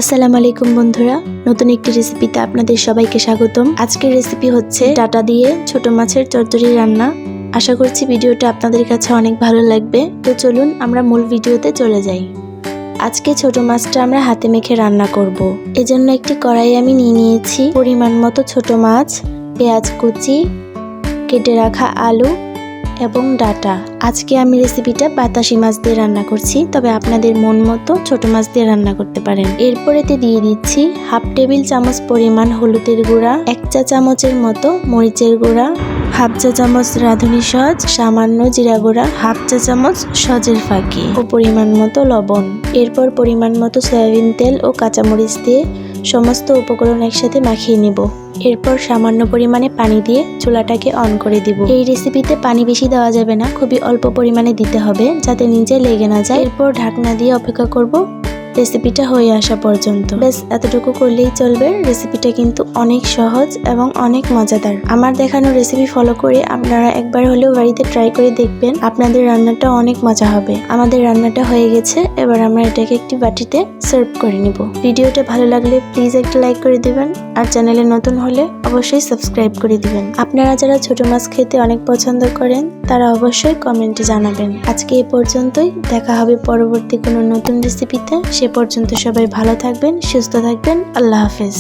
আসসালামু আলাইকুম বন্ধুরা, নতুন একটি রেসিপিতে আপনাদের সবাইকে স্বাগতম। আজকের রেসিপি হচ্ছে ডাটা দিয়ে ছোট মাছের চচ্চড়ি রান্না। আশা করছি ভিডিওটা আপনাদের কাছে অনেক ভালো লাগবে। তো চলুন আমরা মূল ভিডিওতে চলে যাই। আজকে ছোট মাছটা আমরা হাতে মেখে রান্না করব। এজন্য একটি কড়াই আমি নিয়ে নিয়েছি পরিমাণ মতো ছোট মাছ, পেঁয়াজ কুচি, কেটে রাখা আলু এবং ডাটা। আজকে আমি রেসিপিটা বাতাসি মাছ দিয়ে রান্না করছি, তবে আপনাদের মন মতো ছোট মাছ দিয়ে রান্না করতে পারেন। এরপরেতে দিয়ে দিচ্ছি হাফ টেবিল চামচ পরিমাণ হলুদের গুঁড়া, 1 চা চামচের মতো মরিচের গুঁড়া, হাফ চা চামচ রাঁধুনি সজ, সামান্য জিরা গুঁড়া, হাফ চা চামচ সজের ফাঁকি ও পরিমাণ মতো লবণ। এরপর পরিমাণ মতো সয়াবিন তেল ও কাঁচামরিচ দিয়ে সমস্ত উপকরণ একসাথে মাখিয়ে নিব। এরপর সামান্য পরিমাণে পানি দিয়ে চুলাটাকে অন করে দিব। এই রেসিপিতে পানি বেশি দেওয়া যাবে না, খুবই অল্প পরিমাণে দিতে হবে যাতে নিচে লেগে না যায়। এরপর ঢাকনা দিয়ে অপেক্ষা করব রেসিপিটা হয়ে আসা পর্যন্ত। বেশ এতটুকু করলেই চলবে। রেসিপিটা কিন্তু অনেক সহজ এবং অনেক মজাদার। আমার দেখানো রেসিপি ফলো করে আপনারা একবার হলেও বাড়িতে ট্রাই করে দেখবেন, আপনাদের রান্নাটা অনেক মজা হবে। আমাদের রান্নাটা হয়ে গেছে, এবার আমরা এটাকে একটি বাটিতে সার্ভ করে নিব। ভিডিওটা ভালো লাগলে প্লিজ একটা লাইক করে দিবেন, আর চ্যানেলে নতুন হলে অবশ্যই সাবস্ক্রাইব করে দিবেন। আপনারা যারা ছোট মাছ খেতে অনেক পছন্দ করেন তারা অবশ্যই কমেন্টে জানাবেন। আজকে এ পর্যন্তই, দেখা হবে পরবর্তী কোনো নতুন রেসিপিতে। সে পর্যন্ত সবাই ভালো থাকবেন, সুস্থ থাকবেন। আল্লাহ হাফেজ।